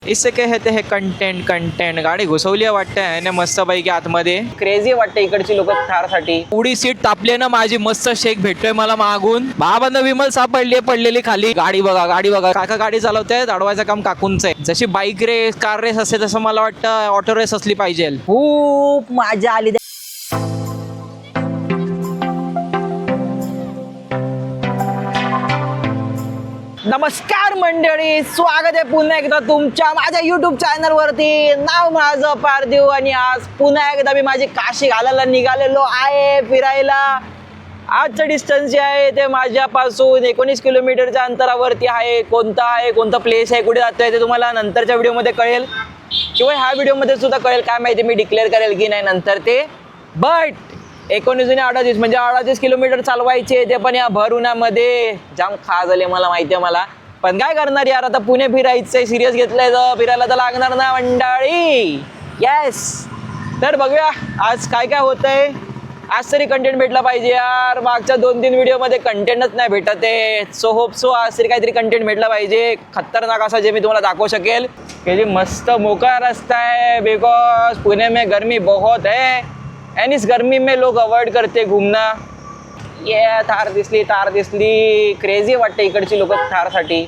इसे कहते हैं कंटेंट कंटेंट. गाडी घुसवली वाटतं आणि मस्त पैकी आतमध्ये क्रेझी वाटतं इकडची लोक थारसाठी. उडी सीट तापली ना माझी, मस्त शेक भेटतोय मला मागून. बाबांना विमल सापडली पडलेली खाली. गाडी बघा काका गाडी चालवतायत. अडवायचं काम काकूंचं आहे. जशी बाईक रेस कार रेस असते तसं मला वाटतं ऑटो रेस असली पाहिजे. खूप मजा आली. नमस्कार मंडळी, स्वागत आहे पुन्हा एकदा तुमच्या माझ्या YouTube चॅनल वरती. नाव माझं पारदेव आणि आज पुन्हा एकदा मी माझी काशी घालायला निघालेलो आहे फिरायला. आजचं डिस्टन्स जे आहे ते माझ्यापासून 19 किलोमीटरच्या अंतरावरती आहे. कोणता प्लेस आहे, कुठे जातोय ते तुम्हाला नंतरच्या व्हिडिओमध्ये कळेल किंवा ह्या व्हिडिओमध्ये सुद्धा कळेल. काय माहिती मी डिक्लेअर करेल की नाही नंतर ते. बट 19 म्हणजे 38 किलोमीटर चालवायचे, ते पण या भर उन्हामध्ये. जाम खा झाले मला माहिती आहे मला, पण काय करणार यार, आता पुणे फिरायचंय, सिरियस घेतलंय तर फिरायला तर लागणार ना मंडळी. येस, तर बघूया आज काय काय होतंय. आज तरी कंटेंट भेटला पाहिजे यार. मागच्या 2-3 व्हिडिओमध्ये कंटेंटच नाही भेटत आहे. सो होप सो आज तरी काहीतरी कंटेंट भेटला पाहिजे खतरनाक असा, जे मी तुम्हाला दाखवू शकेल. की जी मस्त मोकळा रस्ता आहे, बिकॉज पुणे में गर्मी बहुत है एंड इस गर्मी में लोग अवॉइड करते घूमना. ये थार दिसली क्रेझी वाटते इकडची लोक थारसाठी.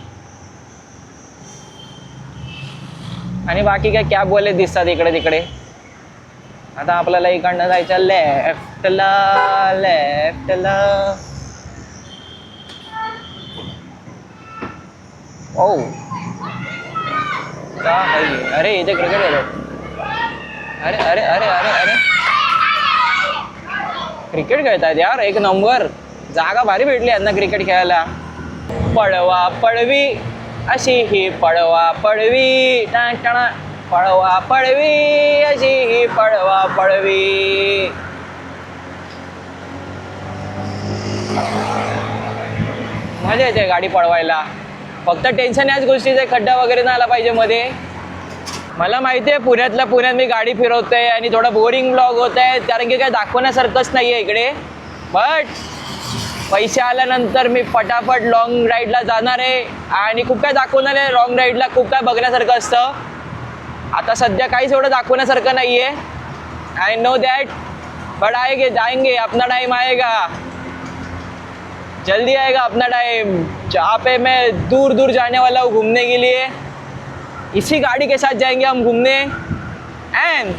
आणि बाकी काय क्या बोले दिसतात इकडे तिकडे. आता आपल्याला इकडनं जायचं लेफ्टला. ओ अरे इथे क्रिकेट खेळत. अरे अरे अरे अरे अरे क्रिकेट खेळतायत यार, एक नंबर. जागा भारी भेटली यांना क्रिकेट खेळायला. पळवा पळवी अशी ही पळवा पळवी, पळवा पळवी अशी ही पळवा पळवी. मजा येते गाडी पळवायला. फक्त टेन्शन याच गोष्टीचं, खड्डा वगैरे नाही आला पाहिजे मध्ये. मला माहिती आहे पुण्यात मी गाडी फिरवतोय आणि थोडा बोरिंग ब्लॉग होत आहे, कारण की काय दाखवण्यासारखंच नाही आहे इकडे. बट पैसे आल्यानंतर मी फटाफट लॉंग राईडला जाणार आहे आणि खूप काय दाखवणार आहे. लॉंग राईडला खूप काय बघण्यासारखं असतं. आता सध्या काहीच एवढं दाखवण्यासारखं नाही आहे, आय नो दॅट. बट आएंगे जाएंगे, अपना टाइम आएगा, जल्दी आएगा अपना टाइम. जहाँ पे मैं दूर दूर जाने वाला हूँ घूमने के लिए, इसी गाड़ी के साथ जाएंगे हम घूमने. एंड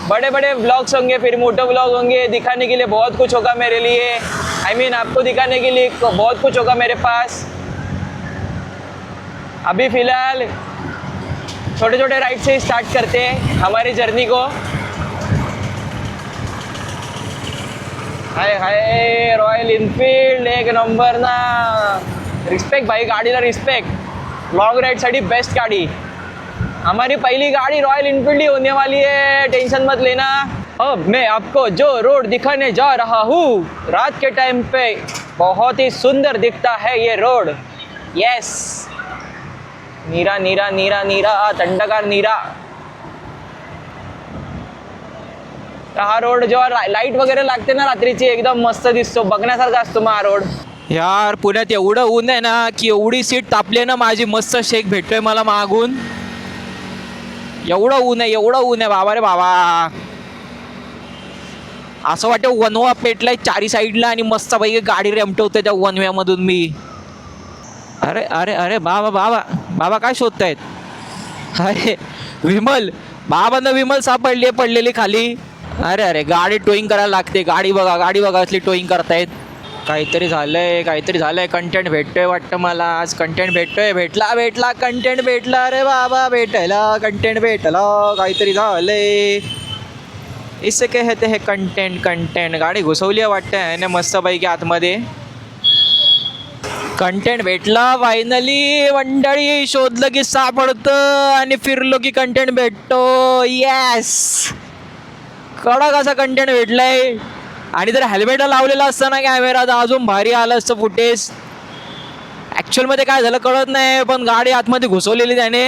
बड़े बड़े व्लॉग्स होंगे, फिर मोटे व्लॉग होंगे. दिखाने के लिए बहुत कुछ होगा मेरे लिए. आई मीन आपको दिखाने के लिए बहुत कुछ होगा मेरे पास. अभी फ़िलहाल छोटे छोटे राइड से स्टार्ट करते हैं हमारी जर्नी को. हाय हाय रॉयल इनफील्ड एक नंबर ना. रिस्पेक्ट भाई, गाडीला रिस्पेक्ट. लॉन्ग राइडसाठी बेस्ट गाडी. हमारी पहली गाड़ी रॉयल इनफील्ड ही होने वाली है, टेंशन मत लेना. अब मैं आपको जो रोड दिखाने जा रहा हूँ, रात के टाइम पे बहुत ही सुंदर दिखता है ये रोड. यस, नीरा नीरा नीरा नीरा थंडगार नीरा. हा रोड जेव्हा लाईट वगैरे लागते ना रात्रीची, एकदम मस्त दिसतो, बघण्यासारखा असतो मग हा रोड. यार पुण्यात एवढं ऊन आहे ना की एवढी सीट तापली ना माझी, मस्त शेक भेटतोय मला मागून. एवढं ऊन आहे बाबा रे बाबा. असं वाटतं वनवा पेटलाय चारी साईडला आणि मस्त पैकी गाडी रेमटवते त्या वनव्यामधून मी. अरे अरे अरे बाबा काय शोधतायत. अरे विमल, बाबांना विमल सापडली पडलेली खाली. अरे अरे गाडी टोईंग करायला लागते. गाडी बघा असली टोईंग करतायत. काहीतरी झालंय. कंटेंट भेटतोय वाटतं मला आज. कंटेंट भेटला कंटेंट भेटला. अरे बाबा कंटेंट भेटला. काहीतरी झालंय. इसे कहते हैं कंटेंट. गाडी घुसवली वाटतं आणि मस्त पैकी आतमध्ये कंटेंट भेटला फायनली मंडळी. शोधलं की सापडतं आणि फिरलो की कंटेंट भेटतो. येस, कडक असा कंटेंट भेटलाय. आणि जर हेल्मेट लावलेला असतं ना कॅमेरा, तर अजून भारी आलं असतं फुटेज. ॲक्च्युअलमध्ये काय झालं कळत नाही, पण गाडी आतमध्ये घुसवलेली त्याने.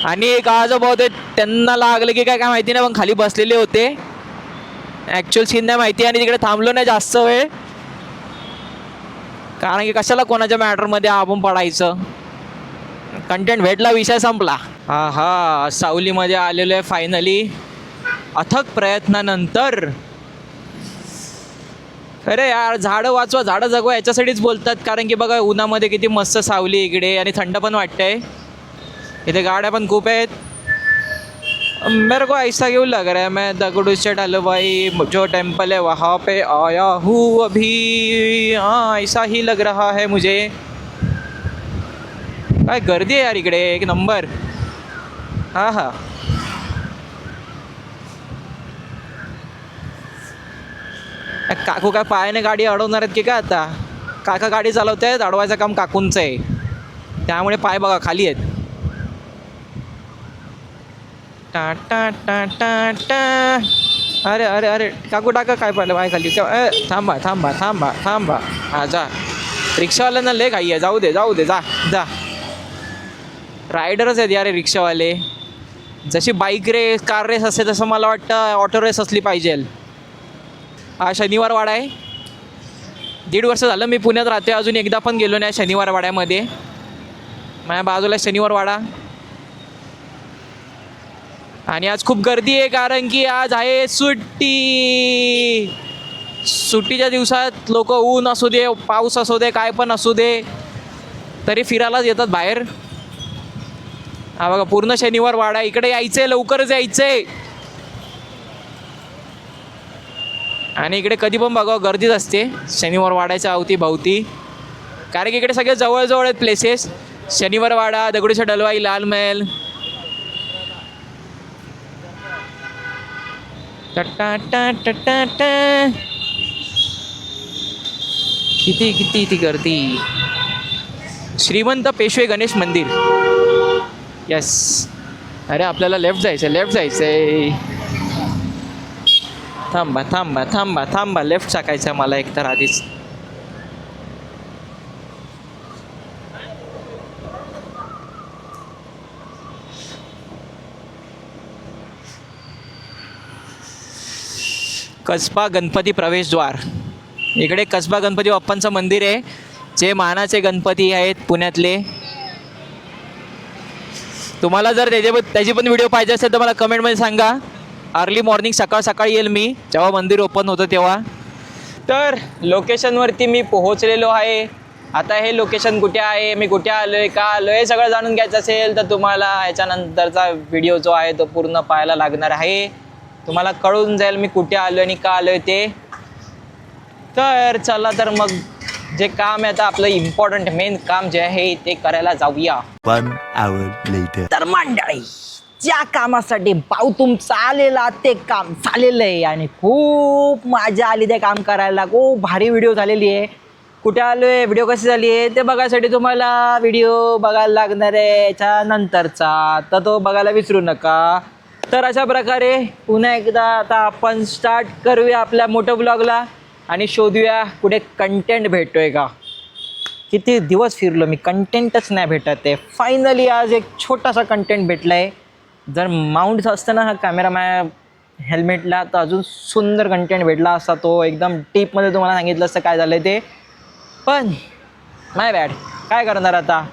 आणि काळाचं बहुत त्यांना लागलं की काय माहिती नाही, पण खाली बसलेले होते. ॲक्च्युअल सीन नाही माहिती. आणि तिकडे थांबलो नाही जास्त वेळ, कारण की कशाला कोणाच्या मॅटरमध्ये आपण पडायचं. कंटेंट भेटला, विषय संपला. हा हा, सावलीमध्ये आलेलो आहे फायनली अथक प्रयत्नानंतर. अरे यार, झाडं वाचवा झाडं जगवा याच्यासाठीच बोलतात, कारण की बघा उन्हामध्ये किती मस्त सावली इकडे आणि थंड पण वाटतंय. इथे गाड्या पण खूप आहेत. मेरे को ऐसा क्यों लग रहा है मैं दगड़ू से हलवाई जो टेम्पल है वहाँ पे आया हूँ अभी. हाँ, ऐसा ही लग रहा है मुझे. काय गर्दी आहे यार इकडे, एक नंबर. हा हा, काकू काय पायाने गाडी अडवणार आहेत की काय आता? काका गाडी चालवत आहेत, अडवायचं काम काकूंचं आहे, त्यामुळे पाय बघा खाली आहेत. टा टा टा टा टा. अरे अरे अरे, काकू टाका काय पाहिलं पाय खाली. थांबा थांबा थांबा थांबा. हा जा, रिक्षावाल्यांना लय घाई आहे. जाऊ दे जाऊ दे, जा जा. रायडरच आहेत यार हे रिक्षावाले. जशी बाईक रेस कार रेस असते तसं मला वाटतं ऑटो रेस असली पाहिजे. हा शनिवार वाडा आहे. 1.5 वर्ष झालं मी पुण्यात राहते, अजून एकदा पण गेलो नाही शनिवार वाड्यामध्ये. माझ्या बाजूला शनिवार वाडा. आणि आज खूप गर्दी आहे, कारण की आज आहे सुट्टी. सुट्टीच्या दिवसात लोक ऊन असू दे, पाऊस असू दे, काय पण असू दे, तरी फिरायलाच येतात बाहेर. हा बघा, पूर्ण शनिवार वाडा. इकडे यायचंय, लवकरच यायचंय. आणि इकडे कधी पण बघा गर्दीच असते शनिवार वाड्याच्या अवतीभवती, कारण की इकडे सगळे जवळजवळ आहेत प्लेसेस. शनिवार वाडा, दगडूशेठ हलवाई, लाल महल. टा टा टा टा टा. किती किती ती गर्दी. श्रीमंत पेशवे गणेश मंदिर. यस. अरे आपल्याला लेफ्ट जायचं, लेफ्ट जायचंय. थांबा थांबा थांबा थांबा, लेफ्ट टाकायचं मला एकतर आधीच. कसबा गणपती प्रवेशद्वार. इकडे कसबा गणपती बाप्पांचं मंदिर आहे, जे मानाचे गणपती आहेत पुण्यातले. तुम्हाला जर त्याची पण व्हिडिओ पाहिजे असेल तर मला कमेंटमध्ये सांगा. अर्ली मॉर्निंग सकाळ सकाळी येईल मी, जेव्हा मंदिर ओपन होतं तेव्हा. तर लोकेशनवरती मी पोहोचलेलो आहे. आता हे लोकेशन कुठे आहे, मी कुठे आलो आहे, का आलो आहे, हे सगळं जाणून घ्यायचं असेल तर तुम्हाला ह्याच्यानंतरचा व्हिडिओ जो आहे तो पूर्ण पाहायला लागणार आहे. तुम्हाला कळून जाईल मी कुठे आलो आणि का आलो आहे ते. तर चला, तर मग जे काम आहे आता आपलं इम्पॉर्टंट मेन काम जे आहे ते करायला जाऊया. 1 hour later. तर मंडळी, ज्या कामासाठी भाऊ तुमचा आलेला ते काम झालेलं आहे आणि खूप मजा आली ते काम करायला. खूप भारी व्हिडिओ झालेली आहे. कुठे आलो आहे, व्हिडिओ कशी झाली आहे ते बघायसाठी तुम्हाला व्हिडिओ बघायला लागणार आहे याच्या नंतरचा, तर तो बघायला विसरू नका. तर अशा प्रकारे पुन्हा एकदा आता आपण स्टार्ट करूया आपल्या मोठ्या ब्लॉगला आणि शोधूया कुठे कंटेंट भेटतोय का. किती दिवस फिरलो मी, कंटेंटच नाही भेटत आहे. फायनली आज एक छोटासा कंटेंट भेटला आहे. जर माउंट असतं ना हा कॅमेरा माझ्या हेल्मेटला तर अजून सुंदर कंटेंट भेटला असता. तो एकदम टीपमध्ये तुम्हाला सांगितलं असतं काय झालं ते. पण माय बॅड, काय करणार आता.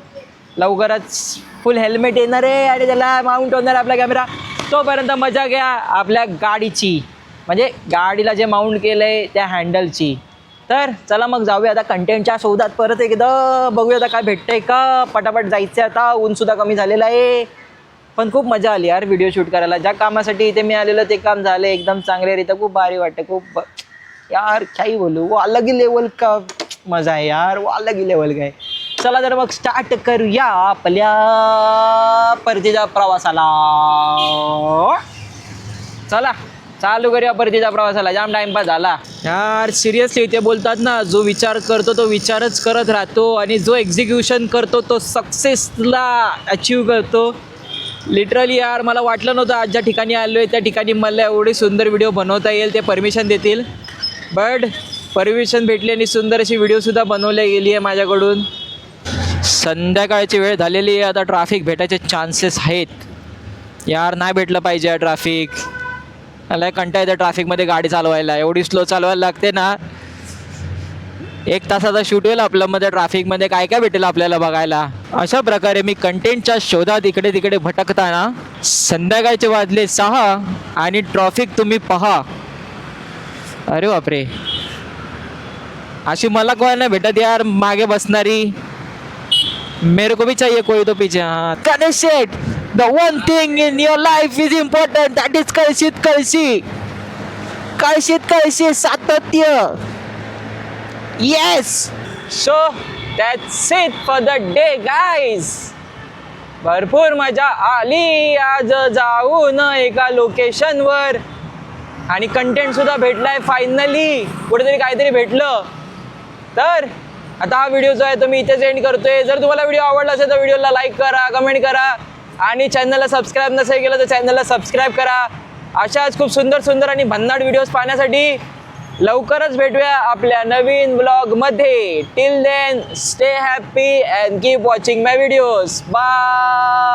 लवकरच फुल हेल्मेट येणार आहे आणि त्याला माउंट होणार आपला कॅमेरा. तोपर्यंत मजा घ्या आपल्या गाडीची, म्हणजे गाडीला जे माउंट केलं आहे त्या हँडलची. तर चला मग जाऊया आता कंटेंटच्या शोधात परत एकदा. बघूया आता काय भेटतंय का. पटापट जायचं आता, ऊनसुद्धा कमी झालेलं आहे. पण खूप मजा आली यार व्हिडिओ शूट करायला. ज्या कामासाठी इथे मी आलेलो ते काम झालं एकदम चांगल्यारीत्या. खूप भारी वाटतं. खूप यार काही बोलू, वो अलग ही लेवल का मजा आहे यार, वो अलग ही लेवल काय. चला तर मग स्टार्ट करूया आपल्या परतीच्या प्रवासाला. चला चालू करूया परतीच्या प्रवासाला. जाम टाइमपास झाला यार. सिरियसली ते बोलतात ना, जो विचार करतो तो विचारच करत राहतो आणि जो एक्झिक्युशन करतो तो सक्सेसला अचीव करतो. लिटरली यार मला वाटलं नव्हतं आज ज्या ठिकाणी आलो आहे त्या ठिकाणी मला एवढी सुंदर व्हिडिओ बनवता येईल, ते परमिशन देतील. बट परमिशन भेटली आणि सुंदर अशी व्हिडिओसुद्धा बनवल्या गेली आहे माझ्याकडून. संध्याकाळची वेळ झालेली आहे, आता ट्रॅफिक भेटायचे चान्सेस आहेत यार. नाही भेटलं पाहिजे ट्रॅफिक. मला कंटाळा येतं ट्रॅफिकमध्ये गाडी चालवायला, एवढी स्लो चालवायला लागते ना. 1 तासाचा शूट होईल आपलं, मध्ये ट्रॅफिकमध्ये काय काय भेटेल आपल्याला बघायला. अशा प्रकारे मी कंटेंटच्या शोधात इकडे तिकडे भटकताना संध्याकाळचे वाजले 6 आणि ट्रॉफिक तुम्ही पहा. अरे बापरे, अशी मला कोण नाही भेटत यार मागे बसणारी. मेरे को भी चाहिए कोई तो पीछे. हाँ Ganesh Sheth, the one thing in your life is important, that is कळशीत कळशी. कळशीत कळशी सातत्य. Yes. So that's it for the day guys. भरपूर मजा आली आज जाऊन एका लोकेशनवर आणि कंटेंट सुद्धा भेटलाय फायनली. कुठेतरी काहीतरी भेटलं. तर आता हा व्हिडिओ जो आहे तो मी इथेच एंड करतोय. जर तुम्हाला व्हिडिओ आवडला असेल तर व्हिडिओला लाईक करा, कमेंट करा आणि चॅनलला सबस्क्राईब नसेल केलं तर चॅनलला सबस्क्राईब करा. अशाच खूप सुंदर सुंदर आणि भन्नाट व्हिडिओज पाहण्यासाठी लवकरच भेटूया आपल्या नवीन ब्लॉगमध्ये. Till then stay happy and keep watching my videos. Bye.